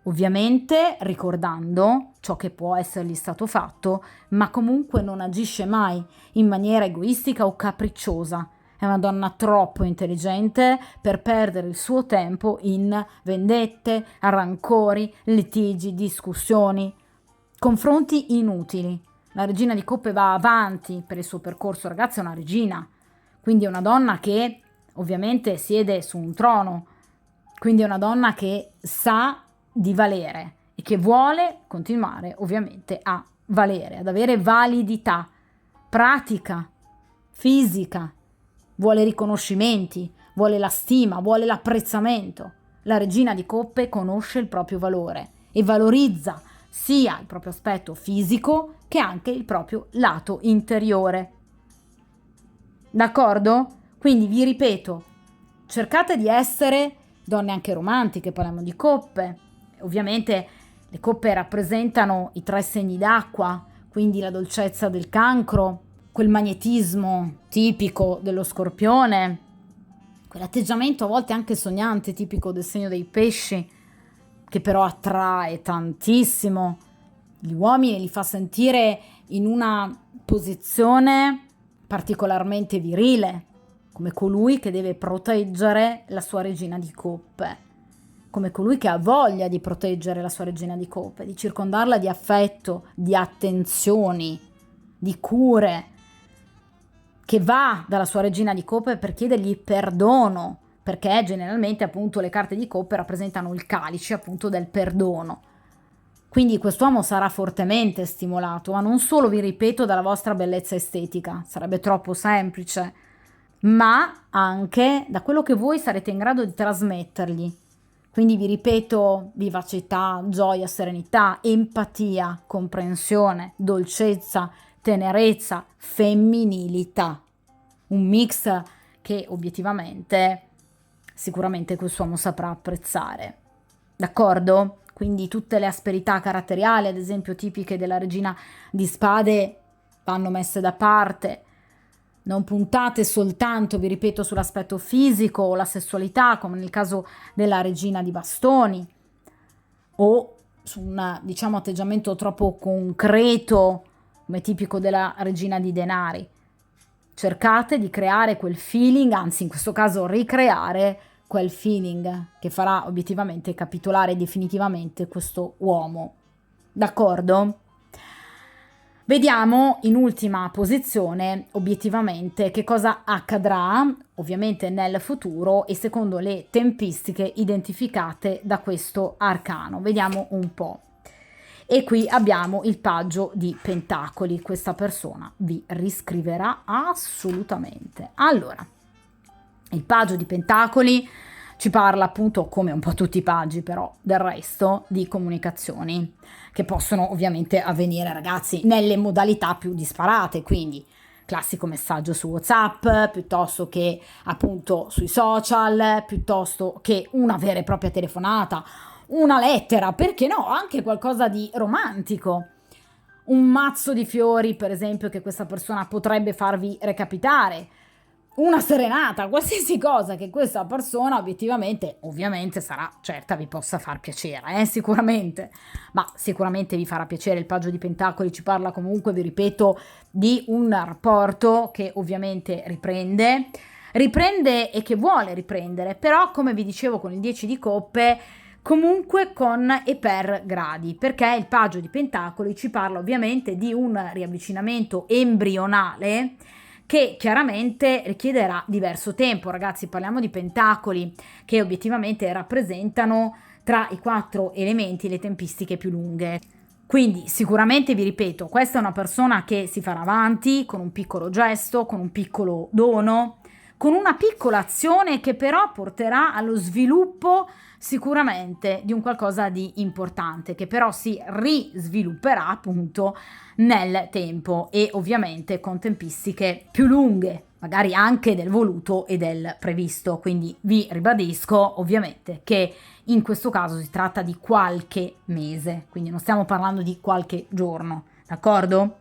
ovviamente ricordando ciò che può essergli stato fatto, ma comunque non agisce mai in maniera egoistica o capricciosa. È una donna troppo intelligente per perdere il suo tempo in vendette, rancori, litigi, discussioni, confronti inutili. La regina di coppe va avanti per il suo percorso, ragazzi, è una regina, quindi è una donna che ovviamente siede su un trono, quindi è una donna che sa di valere e che vuole continuare ovviamente a valere, ad avere validità pratica, fisica, vuole riconoscimenti, vuole la stima, vuole l'apprezzamento. La regina di coppe conosce il proprio valore e valorizza sia il proprio aspetto fisico che anche il proprio lato interiore. D'accordo? Quindi vi ripeto, cercate di essere donne anche romantiche, parliamo di coppe. Ovviamente le coppe rappresentano i 3 segni d'acqua, quindi la dolcezza del cancro, quel magnetismo tipico dello scorpione, quell'atteggiamento a volte anche sognante tipico del segno dei pesci, che però attrae tantissimo gli uomini e li fa sentire in una posizione particolarmente virile, come colui che deve proteggere la sua regina di coppe, come colui che ha voglia di proteggere la sua regina di coppe, di circondarla di affetto, di attenzioni, di cure, che va dalla sua regina di coppe per chiedergli perdono, perché generalmente appunto le carte di coppe rappresentano il calice appunto del perdono. Quindi quest'uomo sarà fortemente stimolato, ma non solo, vi ripeto, dalla vostra bellezza estetica, sarebbe troppo semplice, ma anche da quello che voi sarete in grado di trasmettergli. Quindi vi ripeto, vivacità, gioia, serenità, empatia, comprensione, dolcezza, tenerezza, femminilità. Un mix che obiettivamente sicuramente quest'uomo saprà apprezzare. D'accordo? Quindi tutte le asperità caratteriali, ad esempio tipiche della regina di spade, vanno messe da parte. Non puntate soltanto, vi ripeto, sull'aspetto fisico o la sessualità, come nel caso della regina di bastoni, o su un, diciamo, atteggiamento troppo concreto, come tipico della regina di denari. Cercate di creare quel feeling, anzi in questo caso ricreare quel feeling che farà obiettivamente capitolare definitivamente questo uomo. D'accordo? Vediamo in ultima posizione obiettivamente che cosa accadrà ovviamente nel futuro e secondo le tempistiche identificate da questo arcano. Vediamo un po'. E qui abbiamo il paggio di pentacoli. Questa persona vi riscriverà assolutamente. Allora, il paggio di pentacoli ci parla appunto, come un po' tutti i paggi però del resto, di comunicazioni che possono ovviamente avvenire, ragazzi, nelle modalità più disparate, quindi classico messaggio su WhatsApp, piuttosto che appunto sui social, piuttosto che una vera e propria telefonata, una lettera, perché no, anche qualcosa di romantico. Un mazzo di fiori, per esempio, che questa persona potrebbe farvi recapitare, una serenata, qualsiasi cosa che questa persona obiettivamente, ovviamente sarà certa vi possa far piacere, sicuramente, ma sicuramente vi farà piacere. Il paggio di pentacoli ci parla comunque, vi ripeto, di un rapporto che ovviamente riprende e che vuole riprendere, però come vi dicevo con il 10 di coppe, comunque con e per gradi, perché il paggio di pentacoli ci parla ovviamente di un riavvicinamento embrionale che chiaramente richiederà diverso tempo. Ragazzi, parliamo di pentacoli che obiettivamente rappresentano tra i 4 elementi le tempistiche più lunghe. Quindi sicuramente vi ripeto, questa è una persona che si farà avanti con un piccolo gesto, con un piccolo dono, con una piccola azione che però porterà allo sviluppo sicuramente di un qualcosa di importante, che però si risvilupperà appunto nel tempo e ovviamente con tempistiche più lunghe, magari anche del voluto e del previsto. Quindi vi ribadisco ovviamente che in questo caso si tratta di qualche mese, quindi non stiamo parlando di qualche giorno, d'accordo?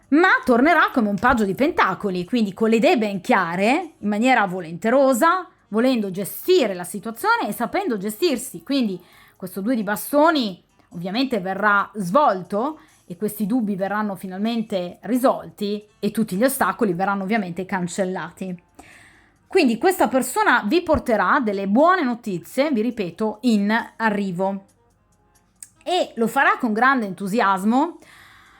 Ma tornerà come un paggio di pentacoli, quindi con le idee ben chiare, in maniera volenterosa, volendo gestire la situazione e sapendo gestirsi. Quindi questo 2 di bastoni ovviamente verrà svolto e questi dubbi verranno finalmente risolti e tutti gli ostacoli verranno ovviamente cancellati. Quindi questa persona vi porterà delle buone notizie, vi ripeto, in arrivo. E lo farà con grande entusiasmo,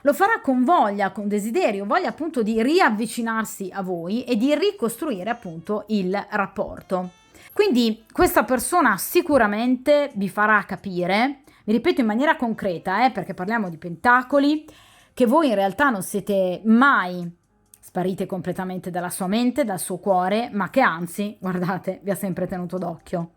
lo farà con voglia, con desiderio, voglia appunto di riavvicinarsi a voi e di ricostruire appunto il rapporto. Quindi questa persona sicuramente vi farà capire, vi ripeto in maniera concreta, perché parliamo di pentacoli, che voi in realtà non siete mai sparite completamente dalla sua mente, dal suo cuore, ma che anzi, guardate, vi ha sempre tenuto d'occhio.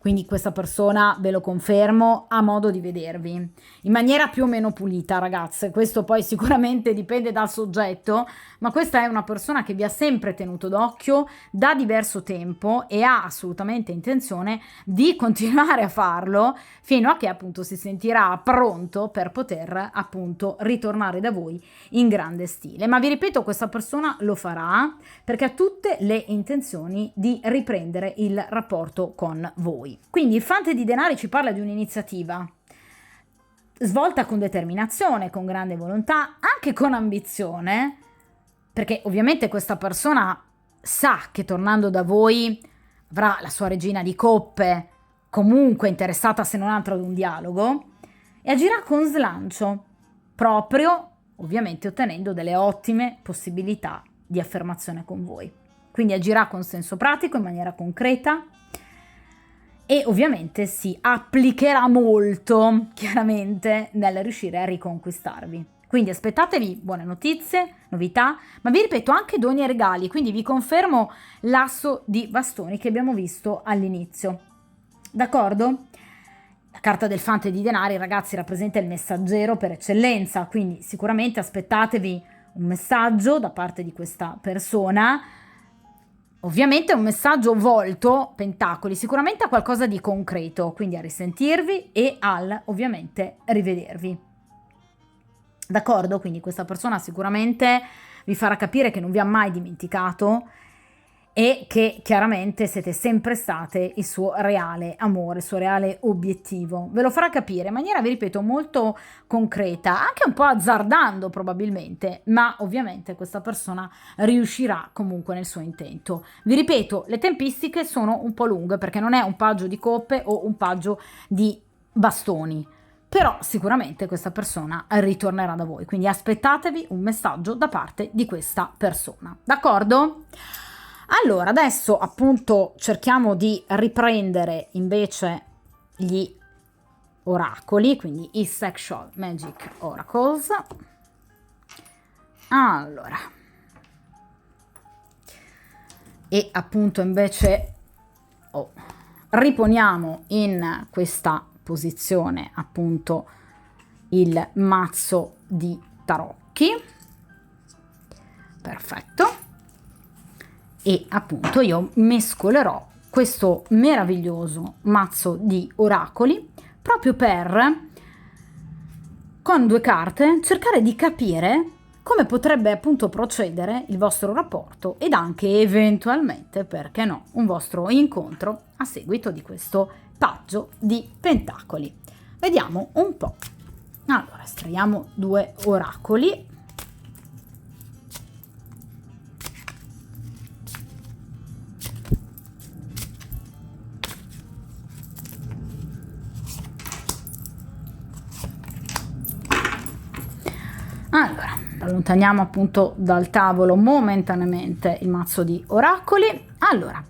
Quindi questa persona, ve lo confermo, ha modo di vedervi in maniera più o meno pulita, ragazze. Questo poi sicuramente dipende dal soggetto, ma questa è una persona che vi ha sempre tenuto d'occhio da diverso tempo e ha assolutamente intenzione di continuare a farlo fino a che appunto si sentirà pronto per poter appunto ritornare da voi in grande stile. Ma vi ripeto, questa persona lo farà perché ha tutte le intenzioni di riprendere il rapporto con voi. Quindi il Fante di Denari ci parla di un'iniziativa svolta con determinazione, con grande volontà, anche con ambizione, perché ovviamente questa persona sa che tornando da voi avrà la sua regina di coppe comunque interessata se non altro ad un dialogo e agirà con slancio, proprio ovviamente ottenendo delle ottime possibilità di affermazione con voi. Quindi agirà con senso pratico, in maniera concreta, e ovviamente si applicherà molto, chiaramente, nel riuscire a riconquistarvi. Quindi aspettatevi buone notizie, novità, ma vi ripeto anche doni e regali, quindi vi confermo l'asso di bastoni che abbiamo visto all'inizio. D'accordo? La carta del Fante di Denari, ragazzi, rappresenta il messaggero per eccellenza, quindi sicuramente aspettatevi un messaggio da parte di questa persona. Ovviamente è un messaggio volto, pentacoli, sicuramente a qualcosa di concreto, quindi a risentirvi e al, ovviamente, rivedervi. D'accordo? Quindi questa persona sicuramente vi farà capire che non vi ha mai dimenticato e che chiaramente siete sempre state il suo reale amore, il suo reale obiettivo. Ve lo farà capire in maniera, vi ripeto, molto concreta, anche un po' azzardando probabilmente, ma ovviamente questa persona riuscirà comunque nel suo intento. Vi ripeto, le tempistiche sono un po' lunghe perché non è un paggio di coppe o un paggio di bastoni, però sicuramente questa persona ritornerà da voi, quindi aspettatevi un messaggio da parte di questa persona, d'accordo? Allora, adesso appunto cerchiamo di riprendere invece gli oracoli, quindi i Sexual Magic Oracles. Allora, e appunto invece riponiamo in questa posizione appunto il mazzo di tarocchi. Perfetto. E appunto io mescolerò questo meraviglioso mazzo di oracoli proprio per, con 2 carte, cercare di capire come potrebbe appunto procedere il vostro rapporto ed anche eventualmente, perché no, un vostro incontro a seguito di questo paggio di pentacoli. Vediamo un po'. Allora, estraiamo 2 oracoli. Allora, allontaniamo appunto dal tavolo momentaneamente il mazzo di oracoli. Allora,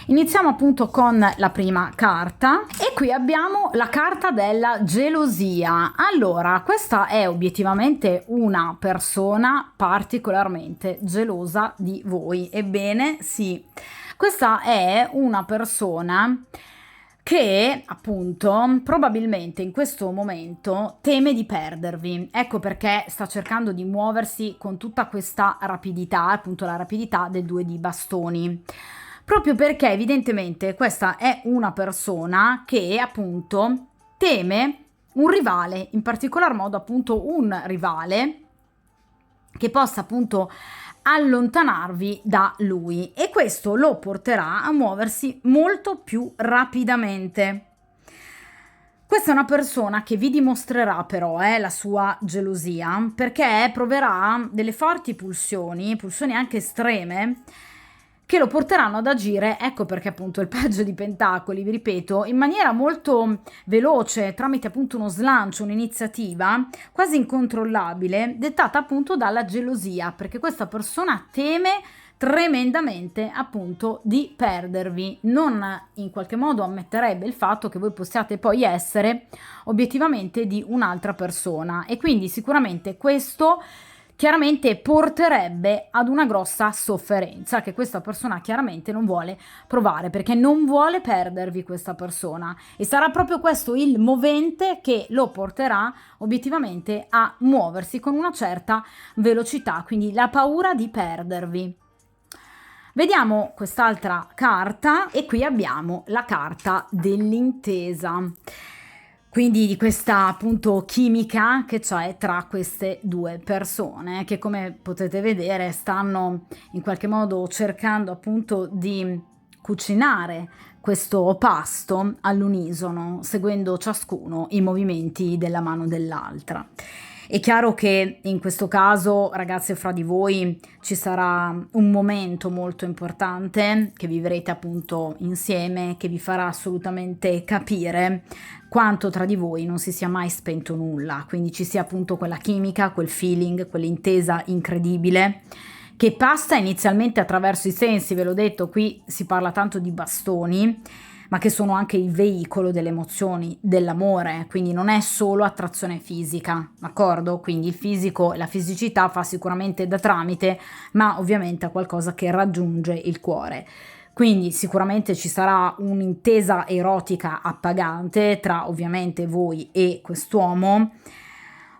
iniziamo appunto con la prima carta e qui abbiamo la carta della gelosia. Allora, questa è obiettivamente una persona particolarmente gelosa di voi. Ebbene, sì, questa è una persona che appunto probabilmente in questo momento teme di perdervi. Ecco perché sta cercando di muoversi con tutta questa rapidità, appunto la rapidità del 2 di bastoni. Proprio perché evidentemente questa è una persona che appunto teme un rivale, in particolar modo appunto un rivale che possa appunto allontanarvi da lui, e questo lo porterà a muoversi molto più rapidamente. Questa è una persona che vi dimostrerà però la sua gelosia, perché proverà delle forti pulsioni anche estreme, che lo porteranno ad agire, ecco perché appunto il paggio di pentacoli, vi ripeto, in maniera molto veloce, tramite appunto uno slancio, un'iniziativa quasi incontrollabile, dettata appunto dalla gelosia, perché questa persona teme tremendamente appunto di perdervi, non in qualche modo ammetterebbe il fatto che voi possiate poi essere obiettivamente di un'altra persona, e quindi sicuramente questo chiaramente porterebbe ad una grossa sofferenza che questa persona chiaramente non vuole provare, perché non vuole perdervi questa persona, e sarà proprio questo il movente che lo porterà obiettivamente a muoversi con una certa velocità, quindi la paura di perdervi. Vediamo quest'altra carta e qui abbiamo la carta dell'intesa, quindi di questa appunto chimica che c'è tra queste 2 persone che, come potete vedere, stanno in qualche modo cercando appunto di cucinare questo pasto all'unisono, seguendo ciascuno i movimenti della mano dell'altra. È chiaro che in questo caso, ragazze, fra di voi ci sarà un momento molto importante che vivrete appunto insieme, che vi farà assolutamente capire quanto tra di voi non si sia mai spento nulla, quindi ci sia appunto quella chimica, quel feeling, quell'intesa incredibile che passa inizialmente attraverso i sensi. Ve l'ho detto, qui si parla tanto di bastoni, ma che sono anche il veicolo delle emozioni, dell'amore, quindi non è solo attrazione fisica, d'accordo? Quindi il fisico e la fisicità fa sicuramente da tramite, ma ovviamente è qualcosa che raggiunge il cuore. Quindi sicuramente ci sarà un'intesa erotica appagante tra ovviamente voi e quest'uomo,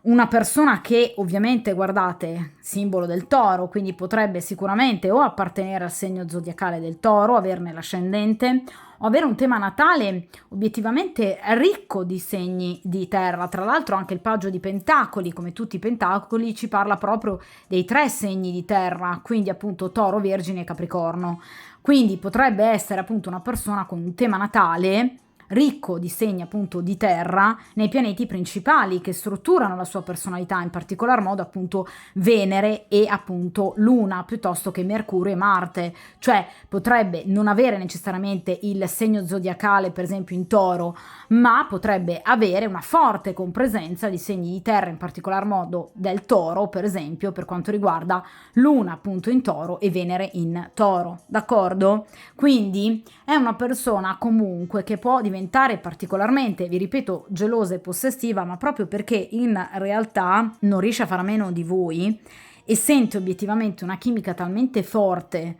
una persona che ovviamente, guardate, simbolo del toro, quindi potrebbe sicuramente o appartenere al segno zodiacale del toro, averne l'ascendente, o avere un tema natale obiettivamente ricco di segni di terra. Tra l'altro anche il paggio di pentacoli, come tutti i pentacoli, ci parla proprio dei 3 segni di terra, quindi appunto toro, vergine e capricorno. Quindi potrebbe essere appunto una persona con un tema natale ricco di segni appunto di terra nei pianeti principali che strutturano la sua personalità, in particolar modo appunto Venere e appunto Luna, piuttosto che Mercurio e Marte. Cioè potrebbe non avere necessariamente il segno zodiacale per esempio in Toro, ma potrebbe avere una forte compresenza di segni di terra, in particolar modo del Toro per esempio per quanto riguarda Luna appunto in Toro e Venere in Toro, d'accordo? Quindi è una persona comunque che può diventare particolarmente, vi ripeto, gelosa e possessiva, ma proprio perché in realtà non riesce a fare a meno di voi e sente obiettivamente una chimica talmente forte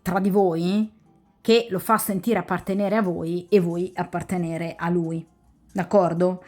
tra di voi che lo fa sentire appartenere a voi e voi appartenere a lui, d'accordo?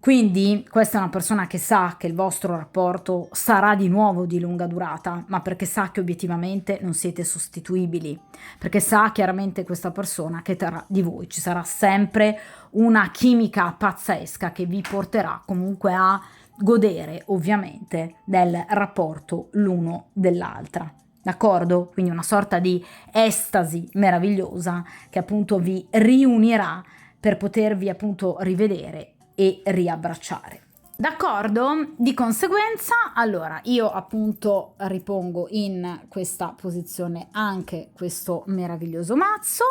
Quindi questa è una persona che sa che il vostro rapporto sarà di nuovo di lunga durata, ma perché sa che obiettivamente non siete sostituibili, perché sa chiaramente questa persona che tra di voi ci sarà sempre una chimica pazzesca che vi porterà comunque a godere ovviamente del rapporto l'uno dell'altra. D'accordo? Quindi una sorta di estasi meravigliosa che appunto vi riunirà per potervi appunto rivedere e riabbracciare. D'accordo? Di conseguenza, allora io appunto ripongo in questa posizione anche questo meraviglioso mazzo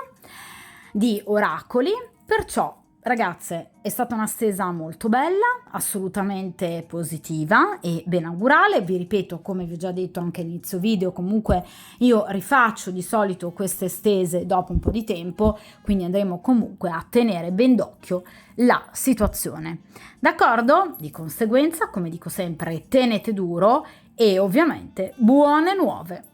di oracoli, perciò ragazze è stata una stesa molto bella, assolutamente positiva e benaugurale. Vi ripeto, come vi ho già detto anche all'inizio video, comunque io rifaccio di solito queste stese dopo un po' di tempo, quindi andremo comunque a tenere ben d'occhio la situazione. D'accordo? Di conseguenza, come dico sempre, tenete duro e ovviamente buone nuove!